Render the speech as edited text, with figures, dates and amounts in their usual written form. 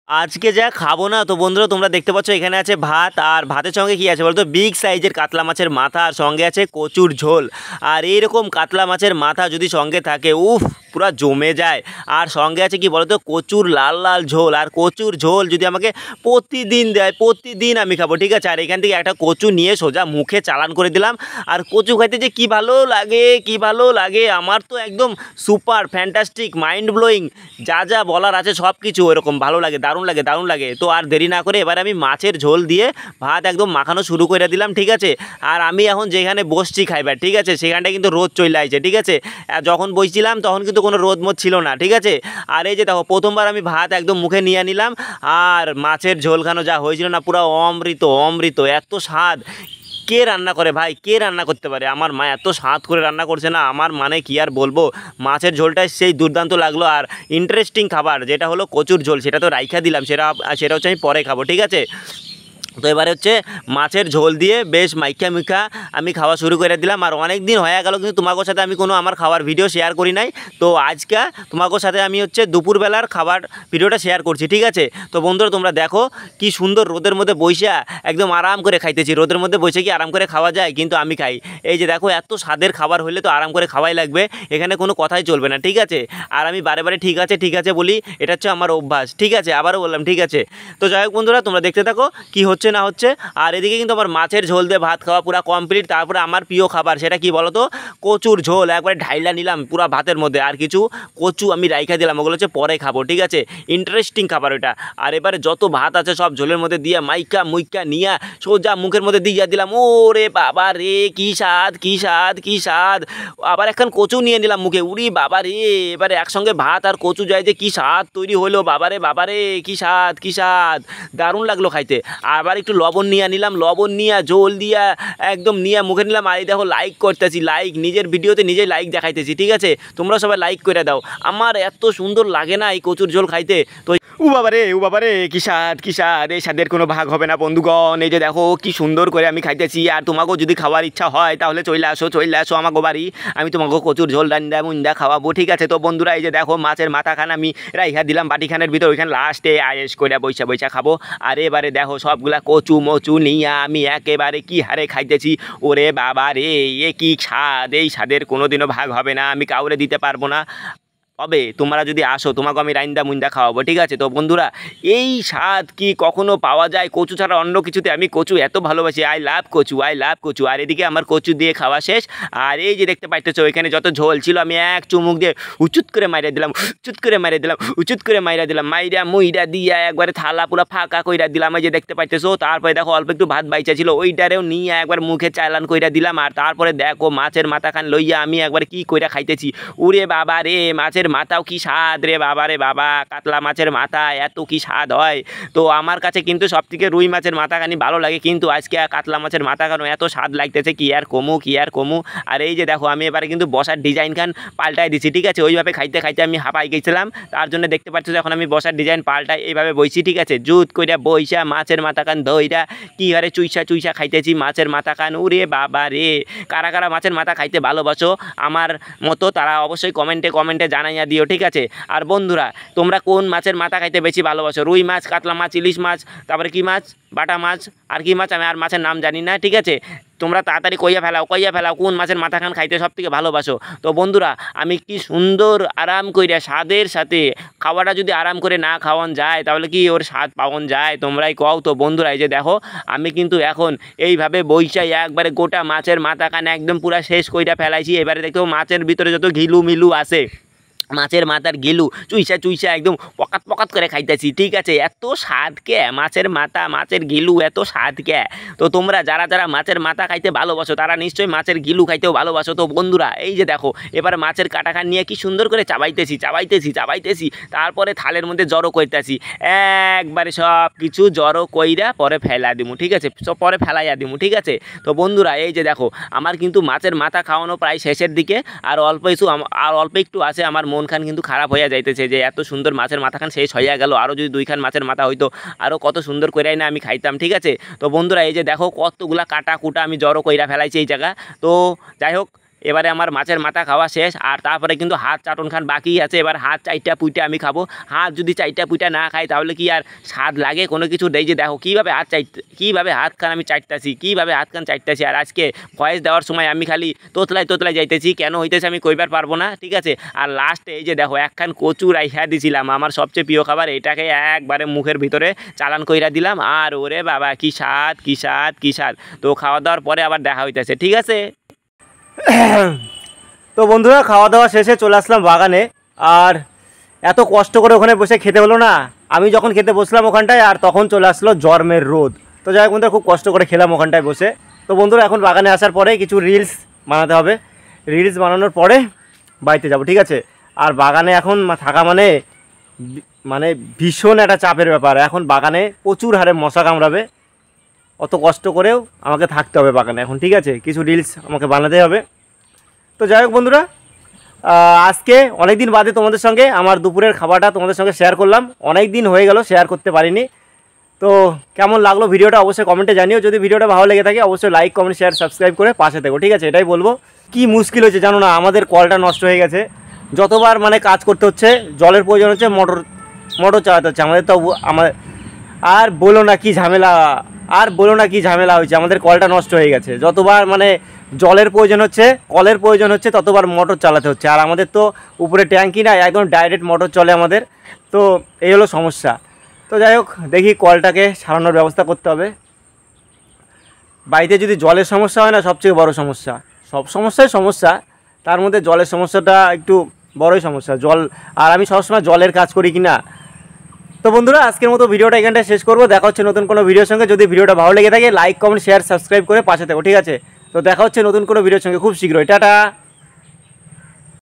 আজকে যা খাবো না তো বন্ধুরা, তোমরা দেখতে পাচ্ছ এখানে আছে ভাত, আর ভাতের সঙ্গে কি আছে বলতো, বিগ সাইজের কাতলা মাছের মাথা, আর সঙ্গে আছে কচুর ঝোল। আর এইরকম কাতলা মাছের মাথা যদি সঙ্গে থাকে, উফ, পুরা জমে যায়। আর সঙ্গে আছে কি বলতো, কচুর লাল লাল ঝোল। আর কচুর ঝোল যদি আমাকে প্রতিদিন দেয়, প্রতিদিন আমি খাবো, ঠিক আছে। আর এখান থেকে একটা কচু নিয়ে সোজা মুখে চালান করে দিলাম। আর কচু খাইতে যে কী ভালো লাগে, কী ভালো লাগে, আমার তো একদম সুপার ফ্যান্টাস্টিক মাইন্ড ব্লোয়িং, যা যা বলার আছে সব কিছু ওরকম ভালো লাগে, দারুণ লাগে, দারুণ লাগে। তো আর দেরি না করে এবার আমি মাছের ঝোল দিয়ে ভাত একদম মাখানো শুরু করে দিলাম, ঠিক আছে। আর আমি এখন যেখানে বসছি খাইবার, ঠিক আছে, সেখানটায় কিন্তু রোদ চলে আসছে, ঠিক আছে। আর যখন বসছিলাম তখন কিন্তু কোনো রোদ মোদ ছিল না, ঠিক আছে। আর এই যে দেখো, প্রথমবার আমি ভাত একদম মুখে নিয়ে নিলাম, আর মাছের ঝোল খানো যা হয়েছিল না, পুরো অমৃত অমৃত, এত স্বাদ। কে রান্না করে ভাই, কে রান্না করতে পারে? আমার মা এত স্বাদ করে রান্না করছে না, আমার মানে কি আর বলবো। মাছের ঝোলটাই সেই দুর্দান্ত লাগলো। আর ইন্টারেস্টিং খাবার যেটা হলো কচুর ঝোল, সেটা তো রাইখা দিলাম, সেটা হচ্ছে আমি পরে খাবো, ঠিক আছে। তো এবারে হচ্ছে মাছের ঝোল দিয়ে বেশ মাইখা মুখা আমি খাওয়া শুরু করে দিলাম। আর অনেক দিন হয়ে গেল কিন্তু তোমাদের সাথে আমি কোনো আমার খাওয়ার ভিডিও শেয়ার করি নাই। তো আজকে তোমাদের সাথে আমি হচ্ছে দুপুরবেলার খাবার ভিডিওটা শেয়ার করছি, ঠিক আছে। তো বন্ধুরা তোমরা দেখো কি সুন্দর রোদের মধ্যে বইসা একদম আরাম করে খাইতেছি। রোদের মধ্যে বসে কি আরাম করে খাওয়া যায়? কিন্তু আমি খাই। এই যে দেখো, এত স্বাদের খাবার হলে তো আরাম করে খাওয়াই লাগবে, এখানে কোনো কথাই চলবে না, ঠিক আছে। আর আমি বারে বারে ঠিক আছে ঠিক আছে বলি, এটা হচ্ছে আমার অভ্যাস, ঠিক আছে। আবারও বললাম ঠিক আছে। তো যাই হোক বন্ধুরা, তোমরা দেখতে থাকো কি হচ্ছে না হচ্ছে। আর এদিকে কিন্তু আমার মাছের ঝোল দিয়ে ভাত খাওয়া পুরো কমপ্লিট। তারপরে আমার প্রিয় খাবার, সেটা কি বলো তো, কচুর ঝোল একবারে ঢাইলা নিলাম পুরো ভাতের মধ্যে। আর কিছু কচু আমি রাইখা দিলাম, ওগুলো হচ্ছে পরে খাবো, ঠিক আছে। ইন্টারেস্টিং খাবার ওইটা। আর এবারে যত ভাত আছে সব ঝোলের মধ্যে দিয়ে মাইকা মুইকা নিয়ে সোজা মুখের মধ্যে দিয়ে দিলাম। ও রে বাবা রে, কি স্বাদ, কি স্বাদ, কি স্বাদ। আবার এখন কচু নিয়ে নিলাম মুখে, উড়ি বাবা রে। এবারে একসঙ্গে ভাত আর কচু যায় যে কি স্বাদ তৈরি হলো, বাবারে বাবারে, কি স্বাদ, কি স্বাদ, দারুণ লাগলো খাইতে। আবার একটু লবণ নিয়ে নিলাম, লবণ নিয়ে ঝোল দিয়া একদম নিয়ে মুখে নিলাম। আর এই দেখো লাইক করতেছি, লাইক, নিজের ভিডিওতে নিজেই লাইক দেখাইতেছি, ঠিক আছে। তোমরা সবাই লাইক করে দাও। আমার এত সুন্দর লাগে না এই কচুর ঝোল খাইতে। তো ও বাবারে, ও বাবারে, কি স্বাদ, কি স্বাদ, এই স্বাদের কোনো ভাগ হবে না বন্ধুগণ। এই যে দেখো কি সুন্দর করে আমি খাইতেছি। আর তোমাকেও যদি খাওয়ার ইচ্ছা হয় তাহলে চলে আসো, চলে আসো আমাকে বাড়ি, আমি তোমাকে কচুর ঝোল রান্দা মুন্দা খাওয়াবো, ঠিক আছে। তো বন্ধুরা এই যে দেখো, মাছের মাথাখান আমি রাইখা দিলাম বাটিখানের ভিতর, ওইখানে লাস্টে আয়েস করে বৈশা বৈশা খাবো। আর এবারে দেখো সবগুলা কচু মচু নিয়ে আমি একেবারে কি হারে খাইতেছি। ওরে বাবা রে, এ কি স্বাদ, এই স্বাদের কোনোদিনও ভাগ হবে না, আমি কাউরে দিতে পারবো না। তবে তোমরা যদি আসো তোমাকে আমি রাইন্দা মুইন্দা খাওয়াবো, ঠিক আছে। তো বন্ধুরা, এই স্বাদ কি কখনো পাওয়া যায় কচু ছাড়া অন্য কিছুতে? আমি কচু এত ভালোবাসি, আই লাভ কচু, আই লাভ কচু। আর এদিকে আমার কচু দিয়ে খাওয়া শেষ। আর এই যে দেখতে পাইতেছো, ওইখানে যত ঝোল ছিল আমি এক চুমুক দিয়ে উচুত করে মাইরা দিলাম, উচুত করে মাইরা দিলাম, উচুত করে মাইরা দিলাম, মাইরা মুইরা দিয়া একবারে থালা পুরা ফাঁকা কইরা দিলাম, এই যে দেখতে পাইতেছো। তারপরে দেখো অল্প একটু ভাত বাইচা ছিল, ওইটারেও নিয়ে একবার মুখে চালান কইরা দিলাম। আর তারপরে দেখো মাছের মাথাখান লইয়া আমি একবার কি কইরা খাইতেছি। উরে বাবা রে, মাছের মাথাও কি স্বাদ রে বাবা রে বাবা, কাতলা মাছের মাথা এত কি স্বাদ হয়। তো আমার কাছে কিন্তু সবথেকে রুই মাছের মাথাখানি ভালো লাগে, কিন্তু আজকে কাতলা মাছের মাথাখানো এত স্বাদ লাগতেছে, কি আর কমু, কি আর কমু। আর এই যে দেখো, আমি এবারে কিন্তু বসার ডিজাইন খান পাল্টাই দিছি, ঠিক আছে। ওইভাবে খাইতে খাইতে আমি হাঁপাই গেছিলাম, তার জন্য দেখতে পাচ্ছ যে এখন আমি বসার ডিজাইন পাল্টাই এইভাবে বইছি, ঠিক আছে। জুত কইরা বইসা মাছের মাথাখান ধইরা কি হারে চুইসা চুইসা খাইতেছি মাছের মাথাখান। উরে বাবা রে, কারা কারা মাছের মাথা খাইতে ভালোবাসো আমার মতো তারা অবশ্যই কমেন্টে কমেন্টে জানাইয়া দিও, ঠিক আছে। আর বন্ধুরা, তোমরা কোন মাছের মাথা খাইতে বেশি ভালোবাসো? রুই মাছ, কাতলা মাছ, ইলিশ মাছ, তারপরে কি মাছ, বাটা মাছ, আর কি মাছ, আমি আর মাছের নাম জানি না, ঠিক আছে। তোমরা তাড়াতাড়ি কইয়া ফেলাও কোন মাছের মাথাখান খাইতে সব থেকে ভালোবাসো। তো বন্ধুরা, আমি কি সুন্দর আরাম কইরা স্বাদের সাথে খাওয়াটা যদি আরাম করে না খাওয়ান যায় তাহলে কি ওর স্বাদ পাওয়ান যায়? তোমরাই কও। তো বন্ধুরা এই যে দেখো, আমি কিন্তু এখন এইভাবে বইসাই একবারে গোটা মাছের মাথাখান একদম পুরা শেষ কইরা ফেলাইছি। এবারে দেখো মাছের ভিতরে যত ঘিলু মিলু আছে, মাছের মাথার গিলু চুইসা চুইসা একদম পকাত পকাত করে খাইতেছি, ঠিক আছে। এত স্বাদ কে মাছের মাথা, মাছের গিলু, এত স্বাদ কে। তো তোমরা যারা যারা মাছের মাথা খাইতে ভালোবাসো তারা নিশ্চয়ই মাছের গিলু খাইতেও ভালোবাসো। তো বন্ধুরা এই যে দেখো, এবার মাছের কাটাখান নিয়ে কি সুন্দর করে চাবাইতেছি চাবাইতেছি চাবাইতেছি, তারপরে থালের মধ্যে জড়ো করতেছি, একবারে সব কিছু জড়ো কইরা পরে ফেলা দিমু, ঠিক আছে, সব পরে ফেলাইয়া দিমু, ঠিক আছে। তো বন্ধুরা এই যে দেখো, আমার কিন্তু মাছের মাথা খাওয়ানো প্রায় শেষের দিকে, আর অল্প একটু আছে। আমার মন খান কিন্তু খারাপ হইয়া যাইতেছে যে এত সুন্দর মাছের মাথা খান শেষ হইয়া গেল, আরও যদি 2 খান মাছের মাথা হইতো আরও কত সুন্দর কইরাই না আমি খাইতাম, ঠিক আছে। তো বন্ধুরা এই যে দেখো, কতগুলা কাটা কুটা আমি জড়ো কইরা ফেলাইছি এই জায়গা। তো যাই হোক, এবারে আমার মাছের মাথা খাওয়া শেষ, আর তারপরে কিন্তু হাত চাটন খান বাকি আছে। এবার হাত চারটা পুইটা আমি খাবো। হাত যদি চারটা পুইটা না খাই তাহলে কি আর স্বাদ লাগে কোনো কিছু? এই যে দেখো কীভাবে হাত খান আমি চাটতাছি, কীভাবে হাত খান চাটতাছি। আর আজকে ভয়েস দেওয়ার সময় আমি খালি তোতলায় যাইতেছি, কেন হইতেছে আমি কইবার পারবো না, ঠিক আছে। আর লাস্টে এই যে দেখো একখান কচু রাইখা দিছিলাম, আমার সবচেয়ে প্রিয় খাবার, এটাকে একবারে মুখের ভিতরে চালান কইরা দিলাম। আর ওরে বাবা কি স্বাদ, কি স্বাদ, কি স্বাদ। তো খাওয়া দাওয়ার পরে আবার দেখা হইতেছে, ঠিক আছে। তো বন্ধুরা খাওয়া দাওয়া শেষে চলে আসলাম বাগানে। আর এত কষ্ট করে ওখানে বসে খেতে হলো না, আমি যখন খেতে বসলাম ওখানটায় আর তখন চলে আসলো জর্মের রোদ। তো যাই হোক বন্ধুরা খুব কষ্ট করে খেলাম ওখানটায় বসে। তো বন্ধুরা এখন বাগানে আসার পরে কিছু রিলস বানাতে হবে, রিলস বানানোর পরে বাড়িতে যাব, ঠিক আছে। আর বাগানে এখন থাকা মানে মানে ভীষণ একটা চাপের ব্যাপার। এখন বাগানে প্রচুর হারে মশা কামড়াবে, অত কষ্ট করেও আমাকে থাকতে হবে বাগানে এখন, ঠিক আছে। কিছু রিলস আমাকে বানাতে হবে। তো যাই হোক বন্ধুরা, আজকে অনেক দিন বাদে তোমাদের সঙ্গে আমার দুপুরের খাবারটা তোমাদের সঙ্গে শেয়ার করলাম। অনেক দিন হয়ে গেল শেয়ার করতে পারিনি। তো কেমন লাগলো ভিডিওটা অবশ্যই কমেন্টে জানিও। যদি ভিডিওটা ভালো লেগে থাকে অবশ্যই লাইক, কমেন্ট, শেয়ার, সাবস্ক্রাইব করে পাশে থেকো, ঠিক আছে। এটাই বলবো। কি মুশকিল হয়েছে জানো না, আমাদের কলটা নষ্ট হয়ে গেছে। যতবার মানে কাজ করতে হচ্ছে, জলের প্রয়োজন হচ্ছে, মোটর চালাতে হচ্ছে আমাদের। তো আর বলো না কি ঝামেলা হয়েছে, আমাদের কলটা নষ্ট হয়ে গেছে। যতবার মানে জলের প্রয়োজন হচ্ছে, কলের প্রয়োজন হচ্ছে, ততবার মোটর চালাতে হচ্ছে। আর আমাদের তো উপরে ট্যাঙ্কি না, একদম ডাইরেক্ট মোটর চলে আমাদের। তো এই হলো সমস্যা। তো যাই হোক দেখি কলটাকে সারানোর ব্যবস্থা করতে হবে। বাড়িতে যদি জলের সমস্যা হয় না, সবচেয়ে বড় সমস্যা। সব সমস্যাই সমস্যা, তার মধ্যে জলের সমস্যাটা একটু বড়ই সমস্যা। জল, আর আমি সবসময় জলের কাজ করি কি না। তো বন্ধুরা আজকের মতো ভিডিওটা এখানটায় শেষ করবো। দেখা হচ্ছে নতুন কোনো ভিডিওর সঙ্গে। যদি ভিডিওটা ভালো লেগে থাকে লাইক, কমেন্ট, শেয়ার, সাবস্ক্রাইব করে পাশে থাকো, ঠিক আছে। তো দেখা হচ্ছে নতুন কোনো ভিডিওর সঙ্গে খুব শীঘ্রই। টাটা।